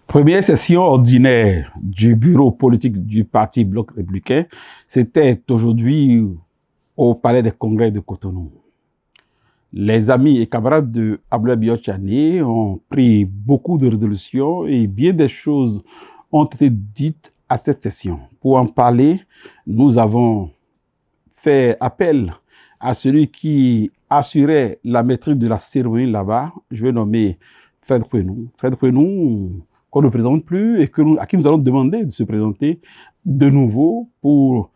Première session ordinaire du bureau politique du Parti Bloc républicain, c'était aujourd'hui au Palais des Congrès de Cotonou. Les amis et camarades de Abdoulaye Biot Tchani ont pris beaucoup de résolutions et bien des choses ont été dites à cette session. Pour en parler, nous avons fait appel à celui qui assurait la maîtrise de la cérémonie là-bas. Je vais nommer Fred Kwenou. Fred Kwenou, qu'on ne présente plus et à qui nous allons demander de se présenter de nouveau pour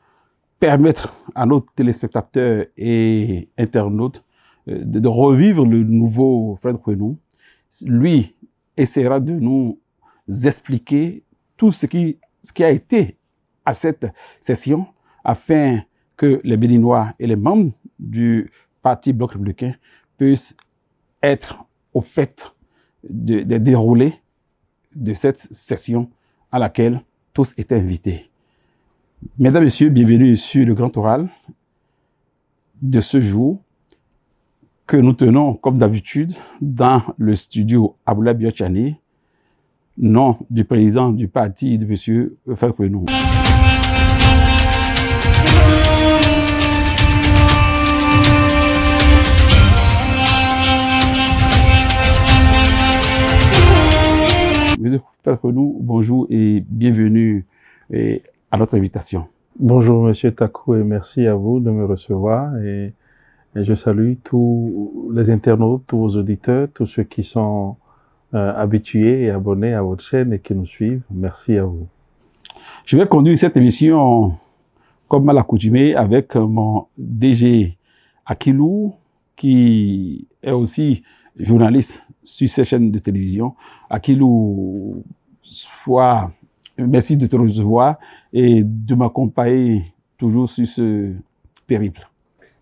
permettre à nos téléspectateurs et internautes de revivre le nouveau Fred Kwenou. Lui essaiera de nous expliquer tout ce qui a été à cette session afin que les Béninois et les membres du Parti Bloc républicain puissent être au fait des déroulés de cette session à laquelle tous étaient invités. Mesdames et messieurs, bienvenue sur le grand oral de ce jour que nous tenons, comme d'habitude, dans le studio Abdoulaye Biot Tchani, nom du président du parti de M. Fred Kwenou. M. Fred Kwenou, bonjour et bienvenue à notre invitation. Bonjour M. Takou et merci à vous de me recevoir et je salue tous les internautes, tous vos auditeurs, tous ceux qui sont habitués et abonnés à votre chaîne et qui nous suivent. Merci à vous. Je vais conduire cette émission comme à l'accoutumée avec mon DG Akilou, qui est aussi journaliste sur ces chaînes de télévision. Akilou, merci de te recevoir et de m'accompagner toujours sur ce périple.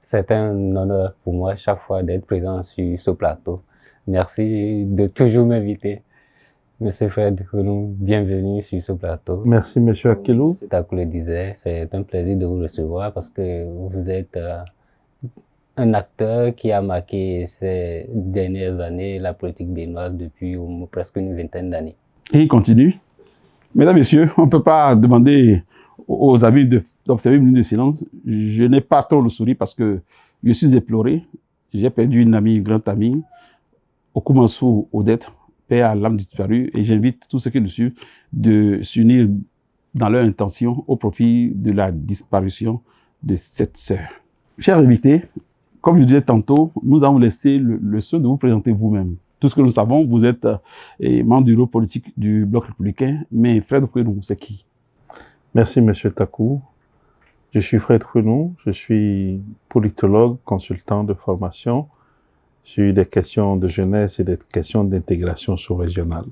C'est un honneur pour moi chaque fois d'être présent sur ce plateau. Merci de toujours m'inviter. Monsieur Fred Kwenou, bienvenue sur ce plateau. Merci Monsieur Akilou. Comme Takou le disait, c'est un plaisir de vous recevoir parce que vous êtes un acteur qui a marqué ces dernières années la politique béninoise depuis presque une vingtaine d'années. Et il continue. Mesdames, Messieurs, on ne peut pas demander aux amis d'observer une minute de silence. Je n'ai pas trop le sourire parce que je suis éploré. J'ai perdu une amie, une grande amie, Okumansou Odette, paix à l'âme disparue, et j'invite tous ceux qui nous suivent de s'unir dans leur intention au profit de la disparition de cette sœur. Chers invités, comme je disais tantôt, nous avons laissé le soin de vous présenter vous-même. Tout ce que nous savons, vous êtes membre du bureau politique du Bloc républicain, mais Fred Kwenou, c'est qui? Merci M. Takou. Je suis Fred Kwenou, je suis politologue, consultant de formation sur des questions de jeunesse et des questions d'intégration sous-régionale.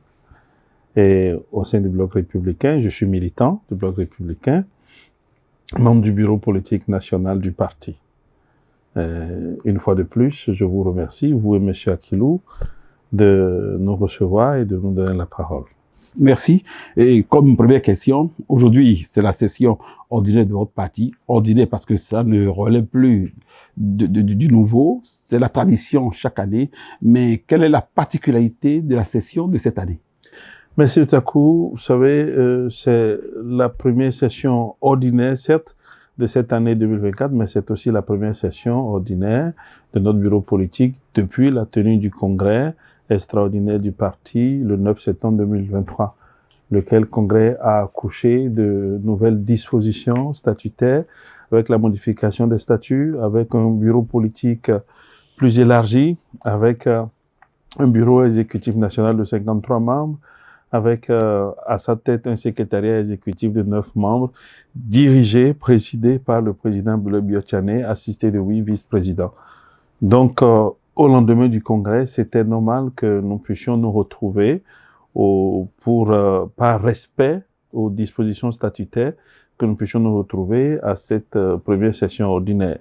Et au sein du Bloc républicain, je suis militant du Bloc républicain, membre du bureau politique national du parti. Une fois de plus, je vous remercie, vous et M. Akilou, de nous recevoir et de nous donner la parole. Merci. Et comme première question, aujourd'hui, c'est la session ordinaire de votre parti. Ordinaire parce que ça ne relève plus du nouveau. C'est la tradition chaque année. Mais quelle est la particularité de la session de cette année? Monsieur Takou, vous savez, c'est la première session ordinaire, certes, de cette année 2024, mais c'est aussi la première session ordinaire de notre bureau politique depuis la tenue du congrès extraordinaire du parti le 9 septembre 2023, lequel congrès a accouché de nouvelles dispositions statutaires avec la modification des statuts, avec un bureau politique plus élargi, avec un bureau exécutif national de 53 membres, avec à sa tête un secrétariat exécutif de 9 membres, dirigé, présidé par le président Abdoulaye Biot Tchani, assisté de 8 vice-présidents. Donc, au lendemain du congrès, c'était normal que nous puissions nous retrouver par respect aux dispositions statutaires, que nous puissions nous retrouver à cette première session ordinaire.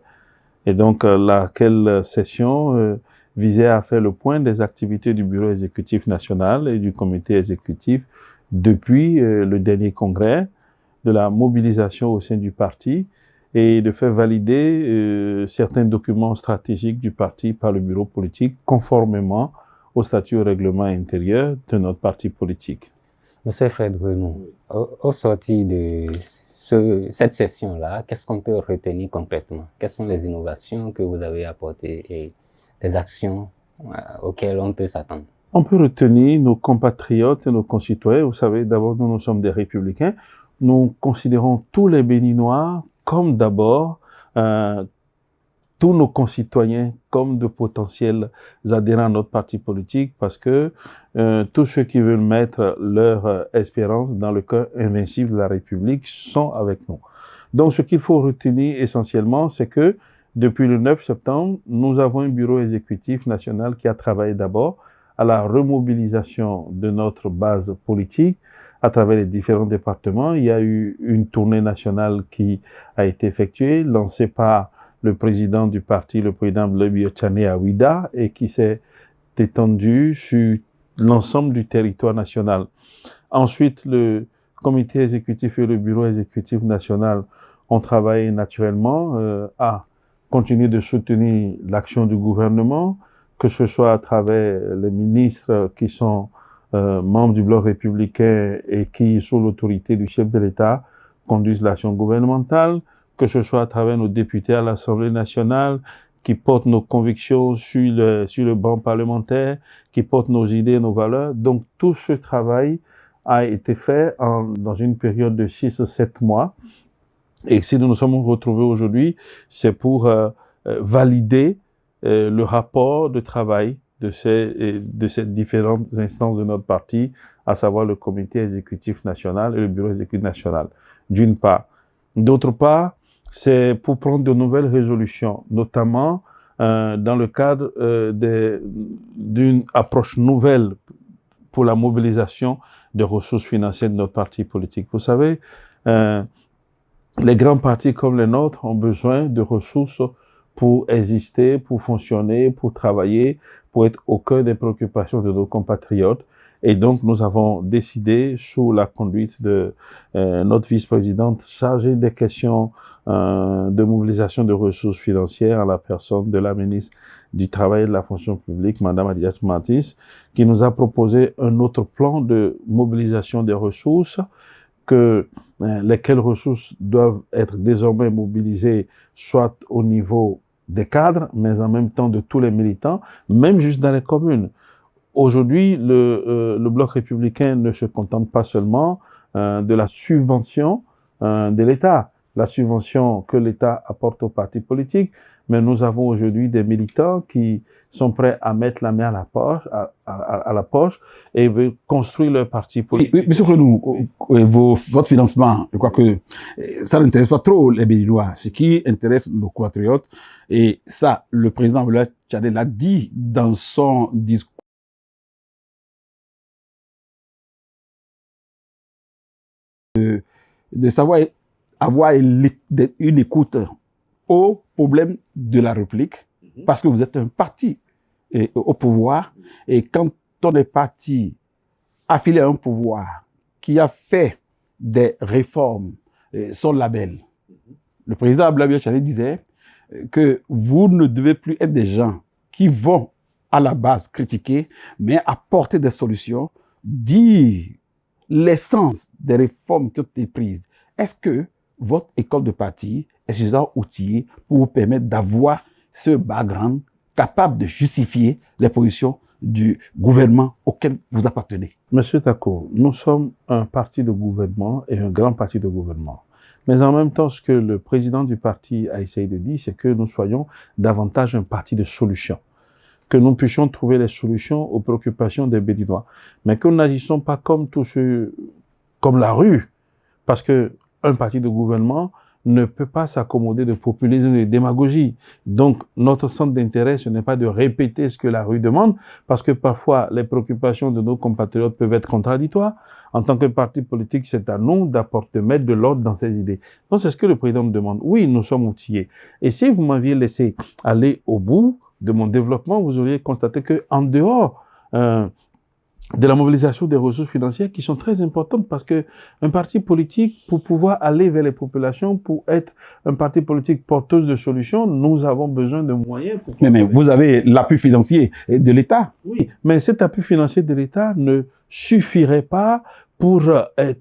Et donc, laquelle session visait à faire le point des activités du bureau exécutif national et du comité exécutif depuis le dernier congrès, de la mobilisation au sein du parti et de faire valider certains documents stratégiques du parti par le bureau politique conformément au statut et au règlement intérieur de notre parti politique. Monsieur Fred Renou, au sorti de cette session-là, qu'est-ce qu'on peut retenir concrètement? Quelles sont les innovations que vous avez apportées et des actions auxquelles on peut s'attendre? On peut retenir nos compatriotes et nos concitoyens. Vous savez, d'abord, nous sommes des républicains. Nous considérons tous les Béninois comme d'abord tous nos concitoyens comme de potentiels adhérents à notre parti politique, parce que tous ceux qui veulent mettre leur espérance dans le cœur invincible de la République sont avec nous. Donc ce qu'il faut retenir essentiellement, c'est que depuis le 9 septembre, nous avons un bureau exécutif national qui a travaillé d'abord à la remobilisation de notre base politique à travers les différents départements. Il y a eu une tournée nationale qui a été effectuée, lancée par le président du parti, le président Blaise Diagne à Ouidah, et qui s'est étendue sur l'ensemble du territoire national. Ensuite, le comité exécutif et le bureau exécutif national ont travaillé naturellement à continuer de soutenir l'action du gouvernement, que ce soit à travers les ministres qui sont membres du bloc républicain et qui, sous l'autorité du chef de l'État, conduisent l'action gouvernementale, que ce soit à travers nos députés à l'Assemblée nationale, qui portent nos convictions sur le banc parlementaire, qui portent nos idées, nos valeurs. Donc tout ce travail a été fait dans une période de 6 ou 7 mois. Et si nous nous sommes retrouvés aujourd'hui, c'est pour valider le rapport de travail de ces différentes instances de notre parti, à savoir le comité exécutif national et le bureau exécutif national, d'une part. D'autre part, c'est pour prendre de nouvelles résolutions, notamment dans le cadre d'une approche nouvelle pour la mobilisation des ressources financières de notre parti politique. Vous savez, les grands partis comme les nôtres ont besoin de ressources pour exister, pour fonctionner, pour travailler, pour être au cœur des préoccupations de nos compatriotes. Et donc, nous avons décidé, sous la conduite de notre vice-présidente chargée des questions de mobilisation de ressources financières, à la personne de la ministre du Travail et de la Fonction publique, Mme Adiatou Matis, qui nous a proposé un autre plan de mobilisation des ressources, lesquelles ressources doivent être désormais mobilisées soit au niveau des cadres, mais en même temps de tous les militants, même juste dans les communes. Aujourd'hui, le bloc républicain ne se contente pas seulement de la subvention de l'État, la subvention que l'État apporte aux partis politiques, mais nous avons aujourd'hui des militants qui sont prêts à mettre la main à la poche et veulent construire leur parti politique. Oui, monsieur Renou, votre financement, je crois que ça n'intéresse pas trop les Béninois. Ce qui intéresse nos compatriotes, et ça, le président Blaise Diagne l'a dit dans son discours, de savoir avoir une écoute aux problèmes de la République, parce que vous êtes un parti au pouvoir, et quand on est parti affilié à un pouvoir qui a fait des réformes, son label, le président Blaise Diagne disait que vous ne devez plus être des gens qui vont à la base critiquer, mais apporter des solutions, dire l'essence des réformes qui ont été prises. Est-ce que votre école de parti est suffisamment outillée pour vous permettre d'avoir ce background capable de justifier les positions du gouvernement auquel vous appartenez? Monsieur Tako, nous sommes un parti de gouvernement et un grand parti de gouvernement. Mais en même temps, ce que le président du parti a essayé de dire, c'est que nous soyons davantage un parti de solutions, que nous puissions trouver les solutions aux préoccupations des Béninois, mais que nous n'agissons pas comme comme la rue, parce que un parti de gouvernement ne peut pas s'accommoder de populisme et de démagogie. Donc, notre centre d'intérêt, ce n'est pas de répéter ce que la rue demande, parce que parfois, les préoccupations de nos compatriotes peuvent être contradictoires. En tant que parti politique, c'est à nous de mettre de l'ordre dans ces idées. Donc, c'est ce que le président me demande. Oui, nous sommes outillés. Et si vous m'aviez laissé aller au bout de mon développement, vous auriez constaté qu'en dehors de la mobilisation des ressources financières qui sont très importantes, parce que un parti politique, pour pouvoir aller vers les populations, pour être un parti politique porteuse de solutions, nous avons besoin de moyens. Mais vous avez l'appui financier de l'État. Oui, mais cet appui financier de l'État ne suffirait pas pour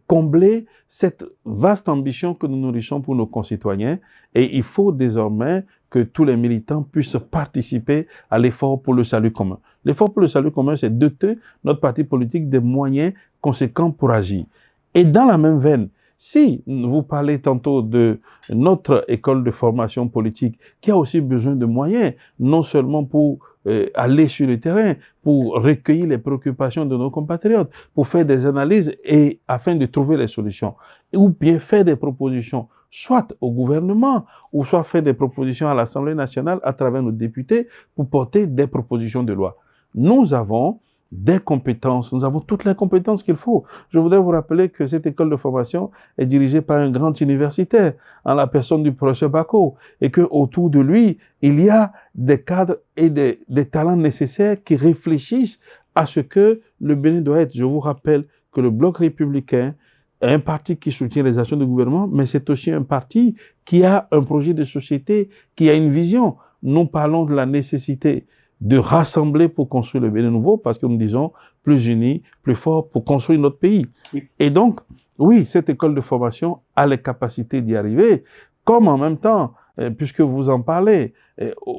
combler cette vaste ambition que nous nourrissons pour nos concitoyens. Et il faut désormais que tous les militants puissent participer à l'effort pour le salut commun. L'effort pour le salut commun, c'est doter notre parti politique des moyens conséquents pour agir. Et dans la même veine, si vous parlez tantôt de notre école de formation politique, qui a aussi besoin de moyens, non seulement pour aller sur le terrain, pour recueillir les préoccupations de nos compatriotes, pour faire des analyses et afin de trouver les solutions, ou bien faire des propositions, soit au gouvernement, ou soit faire des propositions à l'Assemblée nationale à travers nos députés pour porter des propositions de loi. Nous avons des compétences, nous avons toutes les compétences qu'il faut. Je voudrais vous rappeler que cette école de formation est dirigée par un grand universitaire, en la personne du professeur Bako, et qu'autour de lui, il y a des cadres et des talents nécessaires qui réfléchissent à ce que le Bénin doit être. Je vous rappelle que le Bloc républicain est un parti qui soutient les actions du gouvernement, mais c'est aussi un parti qui a un projet de société, qui a une vision. Nous parlons de la nécessité de rassembler pour construire le Bénin nouveau, parce que nous disons plus unis, plus forts pour construire notre pays. Oui. Et donc, oui, cette école de formation a les capacités d'y arriver, comme en même temps, puisque vous en parlez,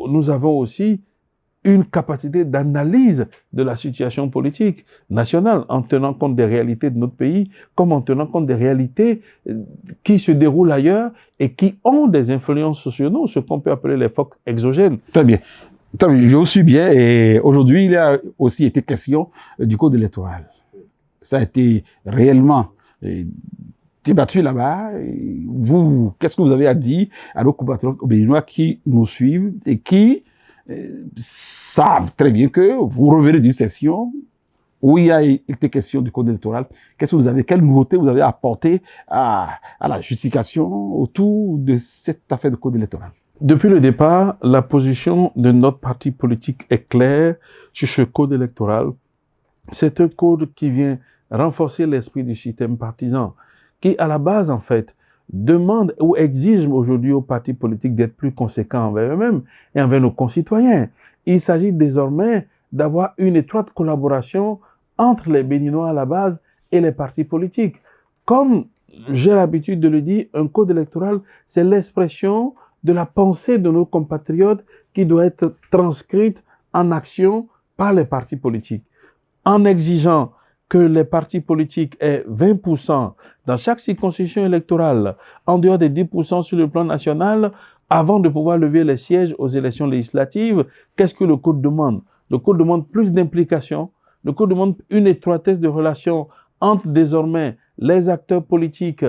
nous avons aussi une capacité d'analyse de la situation politique nationale, en tenant compte des réalités de notre pays, comme en tenant compte des réalités qui se déroulent ailleurs et qui ont des influences sur nous, ce qu'on peut appeler les phoques exogènes. Très bien. Je vous suis bien, et aujourd'hui, il a aussi été question du code électoral. Ça a été réellement débattu là-bas. Vous, qu'est-ce que vous avez à dire à nos compatriotes béninois qui nous suivent et qui savent très bien que vous revenez d'une session où il y a été question du code électoral. Qu'est-ce que vous avez, quelle nouveauté vous avez apporté à la justification autour de cette affaire de code électoral? Depuis le départ, la position de notre parti politique est claire sur ce code électoral. C'est un code qui vient renforcer l'esprit du système partisan, qui à la base, en fait, demande ou exige aujourd'hui aux partis politiques d'être plus conséquents envers eux-mêmes et envers nos concitoyens. Il s'agit désormais d'avoir une étroite collaboration entre les Béninois à la base et les partis politiques. Comme j'ai l'habitude de le dire, un code électoral, c'est l'expression de la pensée de nos compatriotes qui doit être transcrite en action par les partis politiques. En exigeant que les partis politiques aient 20% dans chaque circonscription électorale, en dehors des 10% sur le plan national, avant de pouvoir lever les sièges aux élections législatives, qu'est-ce que le Code demande? Le Code demande plus d'implication, le Code demande une étroitesse de relation entre désormais les acteurs politiques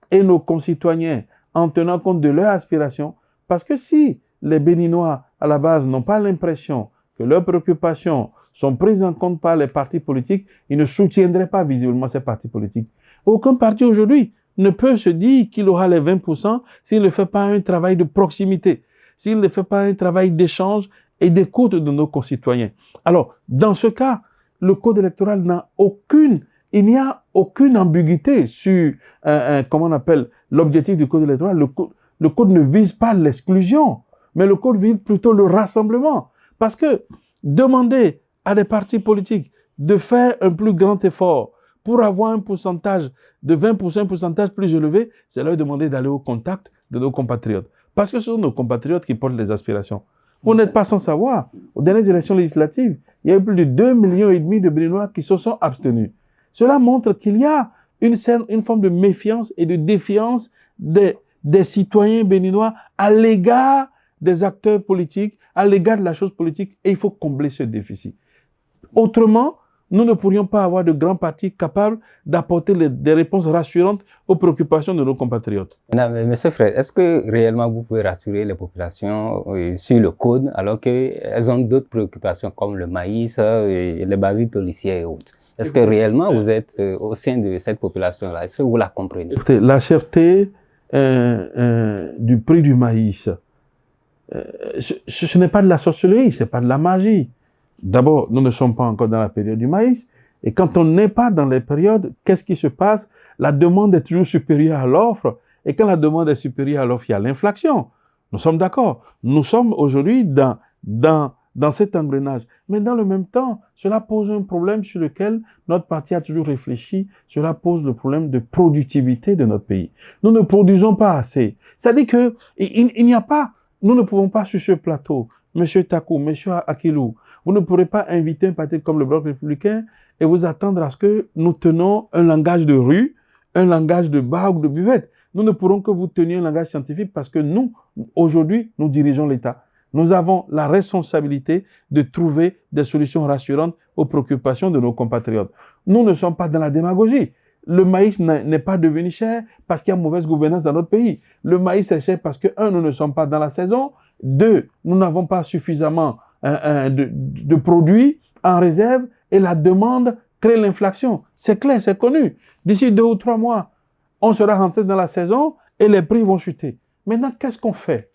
et nos concitoyens, en tenant compte de leurs aspirations. Parce que si les Béninois, à la base, n'ont pas l'impression que leurs préoccupations sont prises en compte par les partis politiques, ils ne soutiendraient pas visiblement ces partis politiques. Aucun parti aujourd'hui ne peut se dire qu'il aura les 20% s'il ne fait pas un travail de proximité, s'il ne fait pas un travail d'échange et d'écoute de nos concitoyens. Alors, dans ce cas, le code électoral n'a il n'y a aucune ambiguïté sur, comment on appelle, l'objectif du code électoral. Le code ne vise pas l'exclusion, mais le code vise plutôt le rassemblement. Parce que demander à des partis politiques de faire un plus grand effort pour avoir un pourcentage de 20%, un pourcentage plus élevé, c'est leur demander d'aller au contact de nos compatriotes. Parce que ce sont nos compatriotes qui portent les aspirations. Vous n'êtes pas sans savoir, aux dernières élections législatives, il y a eu plus de 2,5 millions de Béninois qui se sont abstenus. Cela montre qu'il y a une forme de méfiance et de défiance des citoyens béninois à l'égard des acteurs politiques, à l'égard de la chose politique, et il faut combler ce déficit. Autrement, nous ne pourrions pas avoir de grands partis capables d'apporter des réponses rassurantes aux préoccupations de nos compatriotes. Monsieur Fred, est-ce que réellement vous pouvez rassurer les populations sur le code alors qu'elles ont d'autres préoccupations comme le maïs, les bavures policières et autres? Est-ce que réellement vous êtes au sein de cette population-là? Est-ce que vous la comprenez? Écoutez, la cherté du prix du maïs, ce n'est pas de la sorcellerie, ce n'est pas de la magie. D'abord, nous ne sommes pas encore dans la période du maïs. Et quand on n'est pas dans les périodes, qu'est-ce qui se passe? La demande est toujours supérieure à l'offre. Et quand la demande est supérieure à l'offre, il y a l'inflation. Nous sommes d'accord. Nous sommes aujourd'hui dans dans cet engrenage. Mais dans le même temps, cela pose un problème sur lequel notre parti a toujours réfléchi. Cela pose le problème de productivité de notre pays. Nous ne produisons pas assez. C'est-à-dire que il n'y a pas, nous ne pouvons pas sur ce plateau, M. Takou, M. Akilou, vous ne pourrez pas inviter un parti comme le Bloc républicain et vous attendre à ce que nous tenons un langage de rue, un langage de bar ou de buvette. Nous ne pourrons que vous tenir un langage scientifique parce que nous, aujourd'hui, nous dirigeons l'État. Nous avons la responsabilité de trouver des solutions rassurantes aux préoccupations de nos compatriotes. Nous ne sommes pas dans la démagogie. Le maïs n'est pas devenu cher parce qu'il y a mauvaise gouvernance dans notre pays. Le maïs est cher parce que, un, nous ne sommes pas dans la saison. Deux, nous n'avons pas suffisamment de produits en réserve et la demande crée l'inflation. C'est clair, c'est connu. D'ici 2 ou 3 mois, on sera rentré dans la saison et les prix vont chuter. Maintenant, qu'est-ce qu'on fait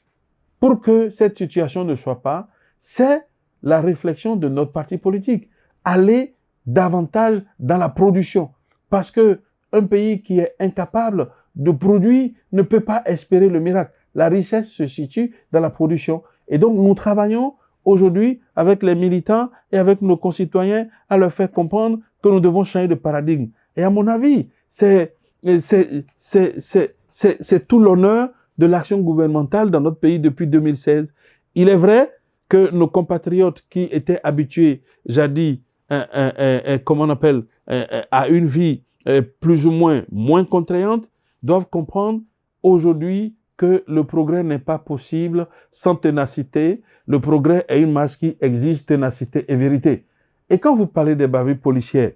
pour que cette situation ne soit pas? C'est la réflexion de notre parti politique. Aller davantage dans la production. Parce que un pays qui est incapable de produire ne peut pas espérer le miracle. La richesse se situe dans la production. Et donc, nous travaillons aujourd'hui avec les militants et avec nos concitoyens à leur faire comprendre que nous devons changer de paradigme. Et à mon avis, c'est tout l'honneur de l'action gouvernementale dans notre pays depuis 2016. Il est vrai que nos compatriotes qui étaient habitués, jadis, comment on appelle, à une vie plus ou moins contraignante, doivent comprendre aujourd'hui que le progrès n'est pas possible sans ténacité. Le progrès est une marche qui exige ténacité et vérité. Et quand vous parlez des bavures policières,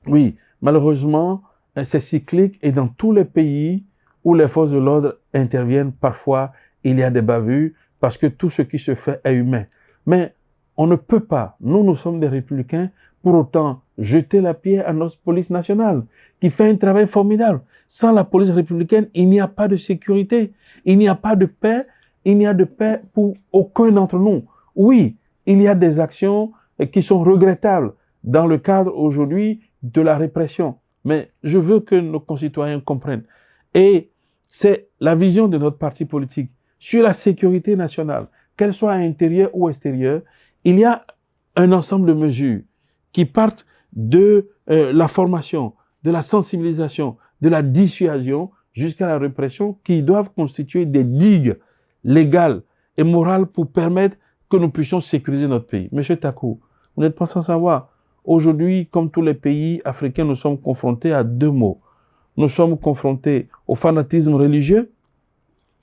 oui, malheureusement, c'est cyclique et dans tous les pays où les forces de l'ordre interviennent, parfois, il y a des bavures parce que tout ce qui se fait est humain. Mais on ne peut pas, nous sommes des républicains, pour autant jeter la pierre à notre police nationale qui fait un travail formidable. Sans la police républicaine, il n'y a pas de sécurité, il n'y a pas de paix, il n'y a de paix pour aucun d'entre nous. Oui, il y a des actions qui sont regrettables dans le cadre aujourd'hui de la répression. Mais je veux que nos concitoyens comprennent. Et c'est la vision de notre parti politique sur la sécurité nationale, qu'elle soit intérieure ou extérieure. Il y a un ensemble de mesures qui partent de la formation, de la sensibilisation, de la dissuasion jusqu'à la répression qui doivent constituer des digues légales et morales pour permettre que nous puissions sécuriser notre pays. Monsieur Takou, vous n'êtes pas sans savoir, aujourd'hui, comme tous les pays africains, nous sommes confrontés à 2 maux. Nous sommes confrontés au fanatisme religieux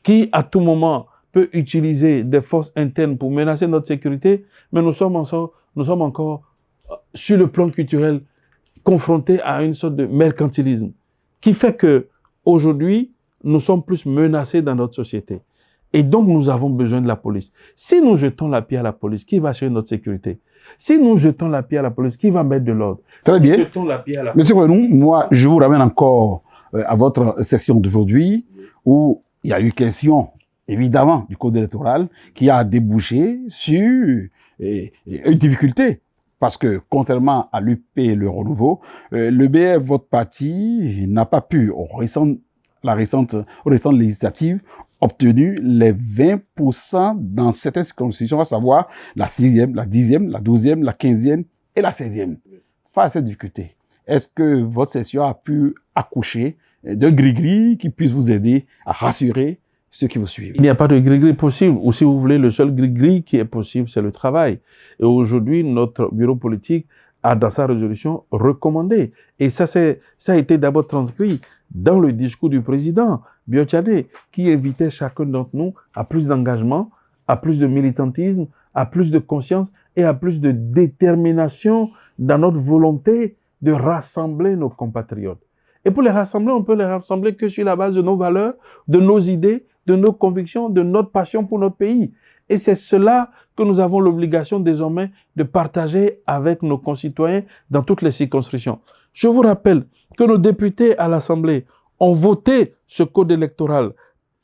qui, à tout moment, peut utiliser des forces internes pour menacer notre sécurité, mais nous sommes encore sur le plan culturel, confrontés à une sorte de mercantilisme qui fait que aujourd'hui nous sommes plus menacés dans notre société. Et donc, nous avons besoin de la police. Si nous jetons la pierre à la police, qui va assurer notre sécurité? Si nous jetons la pierre à la police, qui va mettre de l'ordre? Très bien. Monsieur Renou, moi, je vous ramène encore à votre session d'aujourd'hui où il y a eu question, évidemment, du code électoral qui a débouché sur une difficulté. Parce que, contrairement à l'UP et le Renouveau, le BF, votre parti, n'a pas pu, aux récentes législatives, obtenu les 20% dans certaines circonscriptions, à savoir la 6e, la 10e, la 12e, la 15e et la 16e. Face à cette difficulté, est-ce que votre session a pu accoucher d'un gris-gris qui puisse vous aider à rassurer ceux qui vous suivent? Il n'y a pas de gris-gris possible, ou si vous voulez, le seul gris-gris qui est possible, c'est le travail. Et aujourd'hui, notre bureau politique a, dans sa résolution, recommandé. Et ça a été d'abord transcrit dans le discours du président Biotchadé, qui invitait chacun d'entre nous à plus d'engagement, à plus de militantisme, à plus de conscience et à plus de détermination dans notre volonté de rassembler nos compatriotes. Et pour les rassembler, on peut les rassembler que sur la base de nos valeurs, de nos idées, de nos convictions, de notre passion pour notre pays. Et c'est cela que nous avons l'obligation désormais de partager avec nos concitoyens dans toutes les circonscriptions. Je vous rappelle que nos députés à l'Assemblée ont voté ce code électoral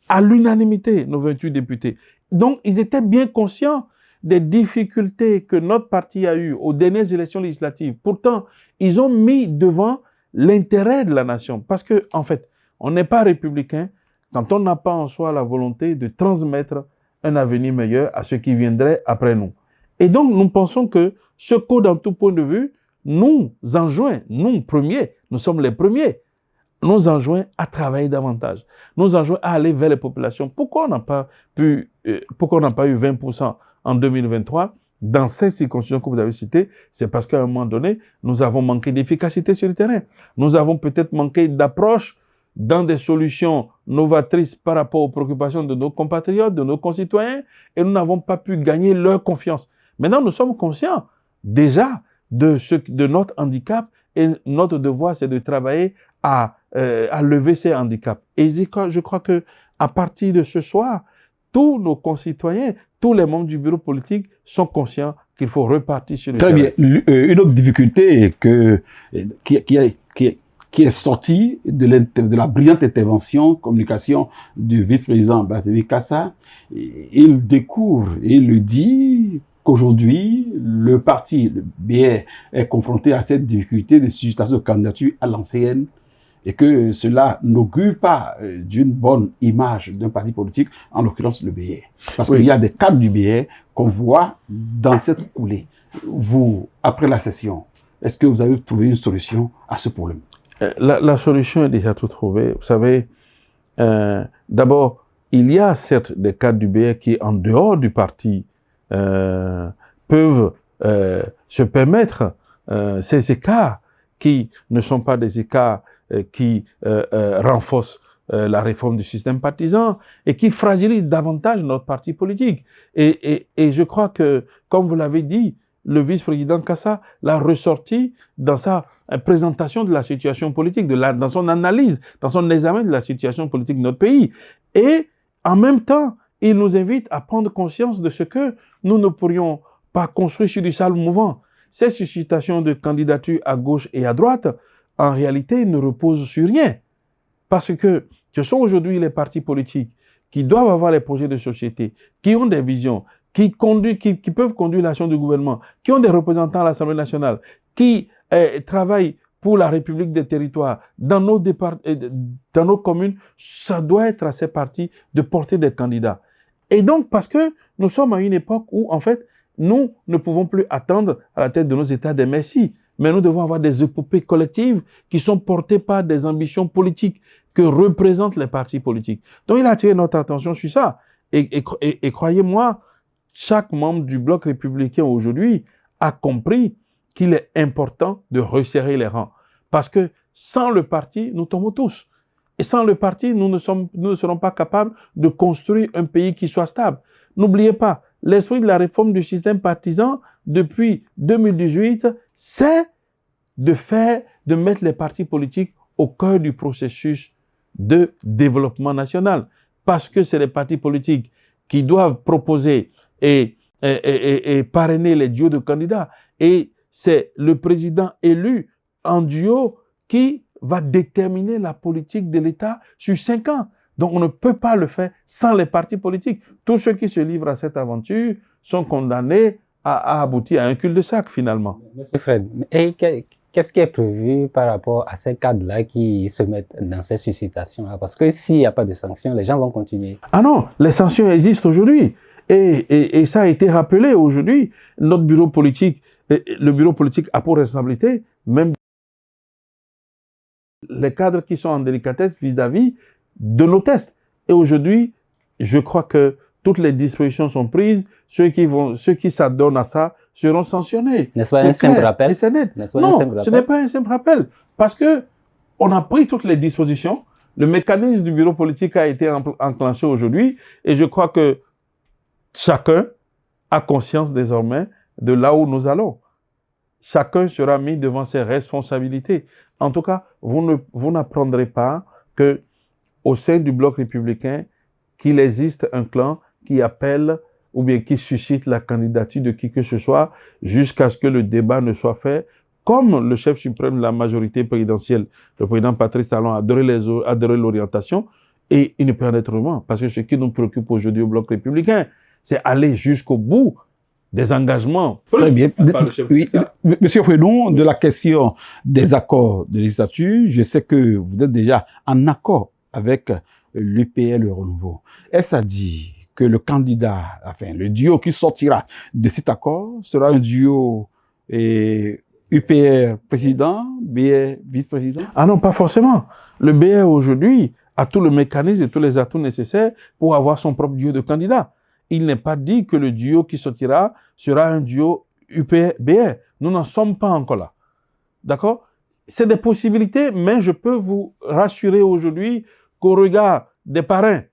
à l'unanimité, nos 28 députés. Donc, ils étaient bien conscients des difficultés que notre parti a eues aux dernières élections législatives. Pourtant, ils ont mis devant l'intérêt de la nation. Parce que, en fait, on n'est pas républicain quand on n'a pas en soi la volonté de transmettre un avenir meilleur à ceux qui viendraient après nous. Et donc, nous pensons que ce code, en tout point de vue, nous enjoint, nous premiers, nous sommes les premiers, nous enjoint à travailler davantage, nous enjoint à aller vers les populations. Pourquoi on n'a pas eu 20% en 2023 dans ces circonscriptions que vous avez citées? C'est parce qu'à un moment donné, nous avons manqué d'efficacité sur le terrain. Nous avons peut-être manqué d'approche dans des solutions novatrices par rapport aux préoccupations de nos compatriotes, de nos concitoyens, et nous n'avons pas pu gagner leur confiance. Maintenant, nous sommes conscients déjà de notre handicap, et notre devoir, c'est de travailler à lever ces handicaps. Et je crois qu'à partir de ce soir, tous nos concitoyens, tous les membres du bureau politique sont conscients qu'il faut repartir sur le terrain. Très bien. Une autre difficulté qui est sortie de la brillante intervention, communication du vice-président Barthélémy Cassa, il découvre et il le dit qu'aujourd'hui, le parti, le BR, est confronté à cette difficulté de suscitation de candidature à l'ancienne, et que cela n'augure pas d'une bonne image d'un parti politique, en l'occurrence le BR. Parce qu'il y a des cadres du BR qu'on voit dans cette coulée. Vous, après la session, est-ce que vous avez trouvé une solution à ce problème? La solution est déjà tout trouvée. Vous savez, d'abord, il y a certes des cadres du BR qui, en dehors du parti, peuvent se permettre ces écarts qui ne sont pas des écarts qui renforcent la réforme du système partisan et qui fragilisent davantage notre parti politique. Et je crois que, comme vous l'avez dit, le vice-président Cassa l'a ressorti dans sa présentation de la situation politique, dans son analyse, dans son examen de la situation politique de notre pays. Et en même temps, il nous invite à prendre conscience de ce que nous ne pourrions pas construire sur du sable mouvant. Ces suscitations de candidatures à gauche et à droite, en réalité, ne reposent sur rien. Parce que ce sont aujourd'hui les partis politiques qui doivent avoir les projets de société, qui ont des visions, qui peuvent conduire l'action du gouvernement, qui ont des représentants à l'Assemblée nationale, qui travaillent pour la République des territoires, dans nos communes. Ça doit être à ces partis de porter des candidats. Et donc, parce que nous sommes à une époque où, en fait, nous ne pouvons plus attendre à la tête de nos États des messies, mais nous devons avoir des épopées collectives qui sont portées par des ambitions politiques que représentent les partis politiques. Donc, il a attiré notre attention sur ça. Et croyez-moi, chaque membre du bloc républicain aujourd'hui a compris qu'il est important de resserrer les rangs. Parce que sans le parti, nous tombons tous. Et sans le parti, nous ne serons pas capables de construire un pays qui soit stable. N'oubliez pas, l'esprit de la réforme du système partisan depuis 2018, c'est de mettre les partis politiques au cœur du processus de développement national. Parce que c'est les partis politiques qui doivent proposer et parrainer les duos de candidats. Et c'est le président élu en duo qui va déterminer la politique de l'État sur 5 ans. Donc, on ne peut pas le faire sans les partis politiques. Tous ceux qui se livrent à cette aventure sont condamnés à aboutir à un cul-de-sac, finalement. Monsieur Fred, et qu'est-ce qui est prévu par rapport à ces cadres-là qui se mettent dans ces suscitations-là? Parce que s'il n'y a pas de sanctions, les gens vont continuer. Ah non, les sanctions existent aujourd'hui. Et ça a été rappelé aujourd'hui. Notre bureau politique, le bureau politique a pour responsabilité même les cadres qui sont en délicatesse vis-à-vis de nos tests. Et aujourd'hui, je crois que toutes les dispositions sont prises. Ceux qui s'adonnent à ça seront sanctionnés. N'est-ce pas un simple rappel? C'est net. Non, ce n'est pas un simple rappel. Parce que on a pris toutes les dispositions. Le mécanisme du bureau politique a été enclenché aujourd'hui. Et je crois que chacun a conscience désormais de là où nous allons. Chacun sera mis devant ses responsabilités. En tout cas, vous n'apprendrez pas que au sein du bloc républicain, qu'il existe un clan qui appelle ou bien qui suscite la candidature de qui que ce soit jusqu'à ce que le débat ne soit fait. Comme le chef suprême de la majorité présidentielle, le président Patrice Talon, a adoré l'orientation, et il ne peut en être autrement. Parce que ce qui nous préoccupe aujourd'hui au bloc républicain, c'est aller jusqu'au bout des engagements. Très bien. Oui, Monsieur Fredon, de la question des accords de législature, je sais que vous êtes déjà en accord avec l'UPR, le Renouveau. Est-ce à dire que le candidat, enfin le duo qui sortira de cet accord sera un duo UPR président, BR vice-président? Ah non, pas forcément. Le BR aujourd'hui a tout le mécanisme et tous les atouts nécessaires pour avoir son propre duo de candidats. Il n'est pas dit que le duo qui sortira sera un duo UPR-BR. Nous n'en sommes pas encore là. D'accord? C'est des possibilités, mais je peux vous rassurer aujourd'hui qu'au regard des parrains,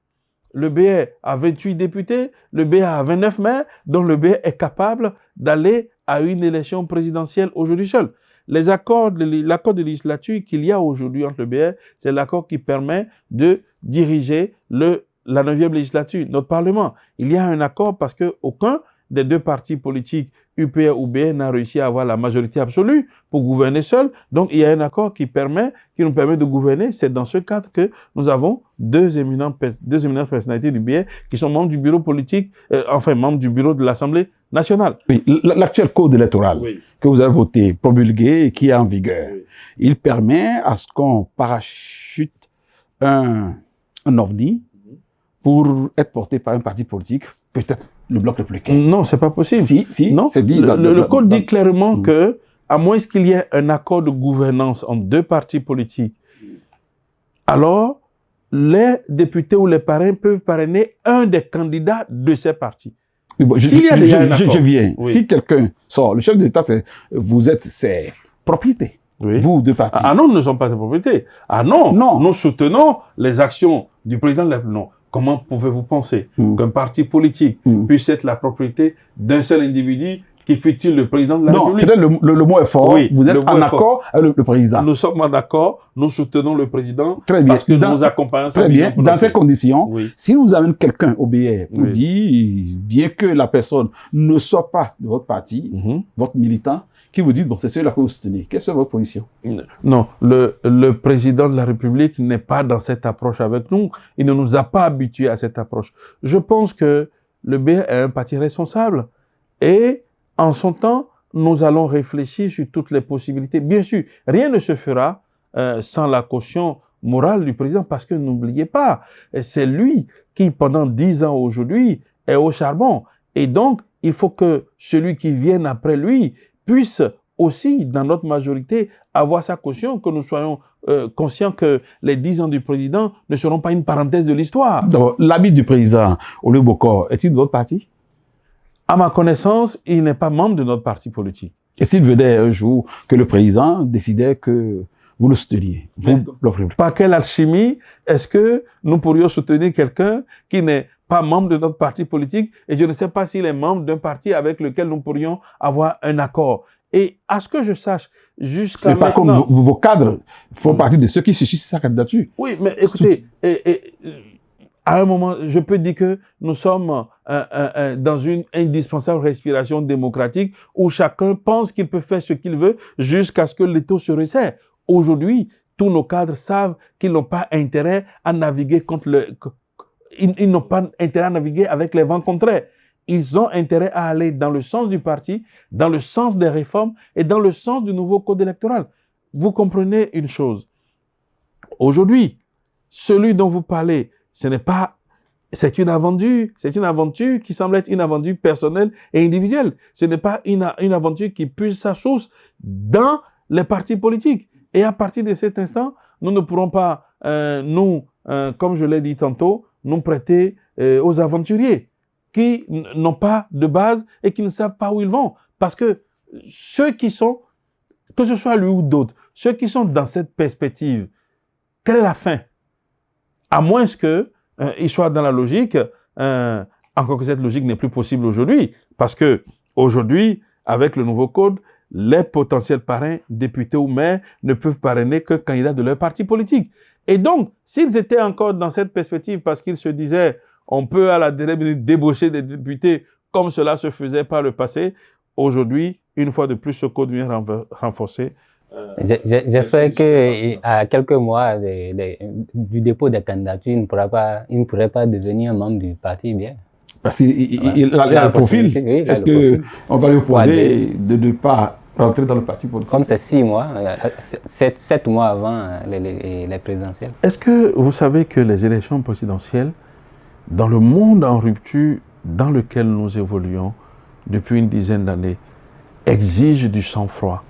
le BR a 28 députés, le BR a 29 maires, donc le BR est capable d'aller à une élection présidentielle aujourd'hui seul. L'accord de législature qu'il y a aujourd'hui entre le BR, c'est l'accord qui permet de diriger la 9e législature, notre Parlement. Il y a un accord parce qu'aucun des deux partis politiques, UPR ou BR, n'a réussi à avoir la majorité absolue pour gouverner seul. Donc, il y a un accord qui nous permet de gouverner. C'est dans ce cadre que nous avons deux éminentes personnalités du BR qui sont membres du bureau politique, membres du bureau de l'Assemblée nationale. Oui, l'actuel code électoral que vous avez voté, promulgué et qui est en vigueur, il permet à ce qu'on parachute un ovni pour être porté par un parti politique, peut-être le Bloc républicain. Non, c'est pas possible. Si, non, c'est dit. Le code dit clairement que, à moins qu'il y ait un accord de gouvernance entre deux partis politiques, alors les députés ou les parrains peuvent parrainer un des candidats de ces partis. Je viens. Oui. Si quelqu'un sort, le chef de l'État, vous êtes ses propriétés. Oui. Vous, deux partis. Ah non, nous ne sommes pas ses propriétés. Ah non, nous soutenons les actions du président de la République. Non. Comment pouvez-vous penser qu'un parti politique puisse être la propriété d'un seul individu, qui fut-il le président de la République? Peut-être le mot est fort. Oui, vous êtes en accord avec le président. Nous sommes en accord, nous soutenons le président. Très bien. Parce que nous accompagnons très bien. Dans ces conditions, si vous avez quelqu'un au BR, vous dit, bien que la personne ne soit pas de votre parti, votre militant, qui vous dit, bon, c'est celui-là que vous soutenez. Quelle est votre position? Non, le président de la République n'est pas dans cette approche avec nous. Il ne nous a pas habitués à cette approche. Je pense que le BR est un parti responsable. Et en son temps, nous allons réfléchir sur toutes les possibilités. Bien sûr, rien ne se fera sans la caution morale du président, parce que n'oubliez pas, c'est lui qui, pendant 10 ans aujourd'hui, est au charbon. Et donc, il faut que celui qui vienne après lui puisse aussi, dans notre majorité, avoir sa caution, que nous soyons conscients que les 10 ans du président ne seront pas une parenthèse de l'histoire. L'habit du président, Olu Bokor, est-il de votre parti? À ma connaissance, il n'est pas membre de notre parti politique. Et s'il venait un jour que le président décidait que vous le souteniez, par quelle alchimie est-ce que nous pourrions soutenir quelqu'un qui n'est pas membre de notre parti politique, et je ne sais pas s'il est membre d'un parti avec lequel nous pourrions avoir un accord. Et à ce que je sache, jusqu'à maintenant... Mais par contre, vos cadres font partie de ceux qui suscitent sa candidature. Oui, mais écoutez, à un moment, je peux dire que nous sommes dans une indispensable respiration démocratique où chacun pense qu'il peut faire ce qu'il veut jusqu'à ce que l'étau se resserre. Aujourd'hui, tous nos cadres savent qu'ils n'ont pas intérêt à naviguer ils n'ont pas intérêt à naviguer avec les vents contraires. Ils ont intérêt à aller dans le sens du parti, dans le sens des réformes et dans le sens du nouveau code électoral. Vous comprenez une chose. Aujourd'hui, celui dont vous parlez, c'est une aventure qui semble être une aventure personnelle et individuelle. Ce n'est pas une aventure qui puise sa source dans les partis politiques. Et à partir de cet instant, nous ne pourrons pas, comme je l'ai dit tantôt, nous prêter aux aventuriers qui n'ont pas de base et qui ne savent pas où ils vont. Parce que ceux qui sont, que ce soit lui ou d'autres, ceux qui sont dans cette perspective, quelle est la fin? À moins qu'ils soient dans la logique, encore que cette logique n'est plus possible aujourd'hui, parce que aujourd'hui, avec le nouveau code, les potentiels parrains, députés ou maires, ne peuvent parrainer que candidats de leur parti politique. Et donc, s'ils étaient encore dans cette perspective, parce qu'ils se disaient, on peut à la dernière minute débaucher des députés comme cela se faisait par le passé, aujourd'hui, une fois de plus, ce code vient renforcer. J'espère qu'à quelques mois du dépôt des candidatures, il ne pourrait pas devenir un membre du parti bien. Parce qu'il a le profil. Oui, est-ce qu'on va lui proposer de ne pas rentrer dans le parti politique? Comme c'est 6 mois, 7 mois avant les présidentielles. Est-ce que vous savez que les élections présidentielles dans le monde en rupture dans lequel nous évoluons depuis une dizaine d'années, exige du sang-froid,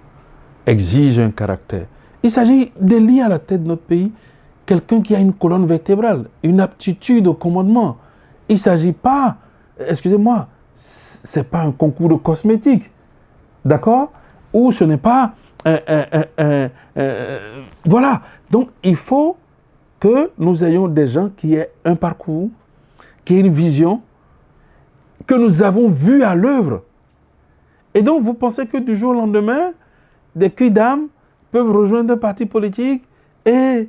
exige un caractère. Il s'agit de lier à la tête de notre pays quelqu'un qui a une colonne vertébrale, une aptitude au commandement. Il ne s'agit pas, excusez-moi, ce n'est pas un concours de cosmétiques, d'accord? Ou ce n'est pas voilà. Donc, il faut que nous ayons des gens qui aient un parcours, qui aient une vision, que nous avons vu à l'œuvre. Et donc, vous pensez que du jour au lendemain, des culs-d'âme peuvent rejoindre un parti politique et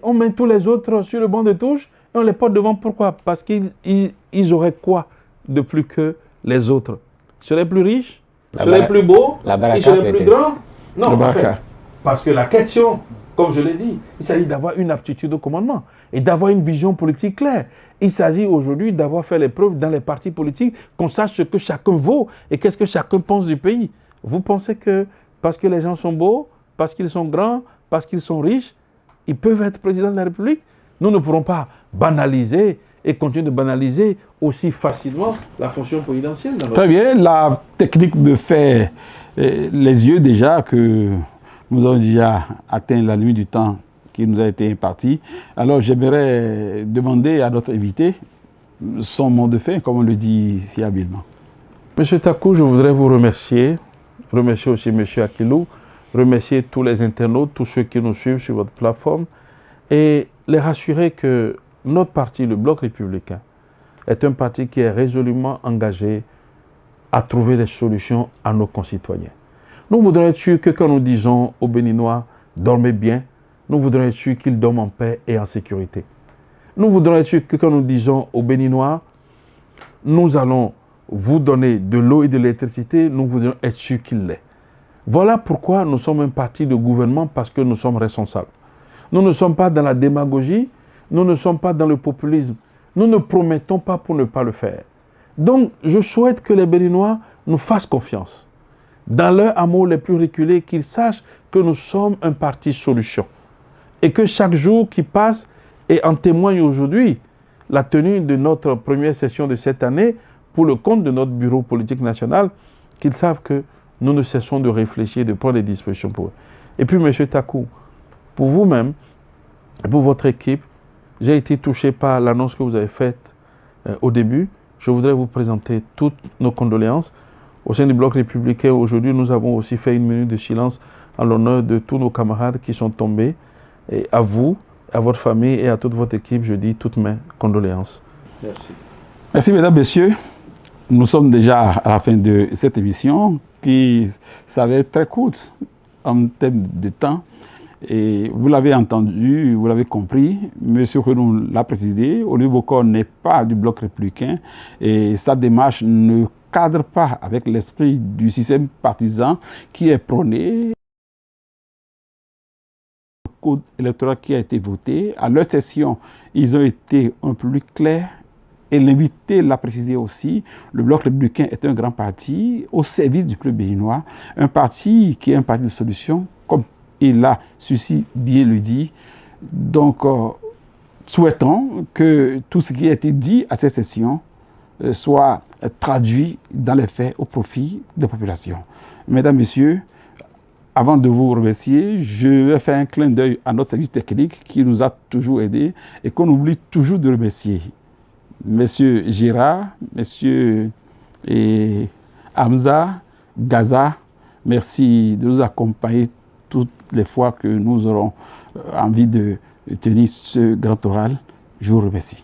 on met tous les autres sur le banc de touche et on les porte devant. Pourquoi? Parce qu'ils auraient quoi de plus que les autres? Ils seraient plus riches, ils seraient plus beaux, ils seraient plus grands? Non, en fait, parce que la question, comme je l'ai dit, il s'agit d'avoir une aptitude au commandement et d'avoir une vision politique claire. Il s'agit aujourd'hui d'avoir fait les preuves dans les partis politiques, qu'on sache ce que chacun vaut et qu'est-ce que chacun pense du pays. Vous pensez que parce que les gens sont beaux, parce qu'ils sont grands, parce qu'ils sont riches, ils peuvent être présidents de la République? Nous ne pourrons pas banaliser et continuer de banaliser aussi facilement la fonction présidentielle. Très bien, la technique me fait les yeux déjà que nous avons déjà atteint la limite du temps qui nous a été imparti. Alors j'aimerais demander à notre invité son mot de fin, comme on le dit si habilement. Monsieur Takou, je voudrais vous remercier aussi Monsieur Akilou, remercier tous les internautes, tous ceux qui nous suivent sur votre plateforme et les rassurer que notre parti, le Bloc républicain, est un parti qui est résolument engagé à trouver des solutions à nos concitoyens. Nous voudrions être sûrs que quand nous disons aux Béninois « dormez bien », nous voudrions être sûrs qu'ils dorment en paix et en sécurité. Nous voudrions être sûrs que quand nous disons aux Béninois « nous allons vous donner de l'eau et de l'électricité », nous voudrions être sûrs qu'il l'est. Voilà pourquoi nous sommes un parti de gouvernement, parce que nous sommes responsables. Nous ne sommes pas dans la démagogie, nous ne sommes pas dans le populisme. Nous ne promettons pas pour ne pas le faire. Donc, je souhaite que les Béninois nous fassent confiance. Dans leurs hameaux les plus reculés, qu'ils sachent que nous sommes un parti solution. Et que chaque jour qui passe, et en témoigne aujourd'hui la tenue de notre première session de cette année pour le compte de notre bureau politique national, qu'ils savent que nous ne cessons de réfléchir, de prendre des dispositions pour eux. Et puis, M. Takou, pour vous-même, pour votre équipe, j'ai été touché par l'annonce que vous avez faite au début. Je voudrais vous présenter toutes nos condoléances. Au sein du Bloc républicain, aujourd'hui, nous avons aussi fait une minute de silence en l'honneur de tous nos camarades qui sont tombés. Et à vous, à votre famille et à toute votre équipe, je dis toutes mes condoléances. Merci. Merci, mesdames, messieurs. Nous sommes déjà à la fin de cette émission qui s'avère très courte en termes de temps. Et vous l'avez entendu, vous l'avez compris, M. Renou l'a précisé, Olivier Bokor n'est pas du Bloc républicain et sa démarche ne cadre pas avec l'esprit du système partisan qui est prôné. Le code électoral qui a été voté, à leur session, ils ont été un peu plus clairs. Et l'invité l'a précisé aussi, le Bloc républicain est un grand parti au service du club béninois, un parti qui est un parti de solution, comme il a ceci bien le dit. Donc, souhaitons que tout ce qui a été dit à cette session soit traduit dans les faits au profit des populations. Mesdames, Messieurs, avant de vous remercier, je vais faire un clin d'œil à notre service technique qui nous a toujours aidés et qu'on oublie toujours de remercier. Monsieur Gérard, Monsieur Hamza, Gaza, merci de nous accompagner toutes les fois que nous aurons envie de tenir ce grand oral. Je vous remercie.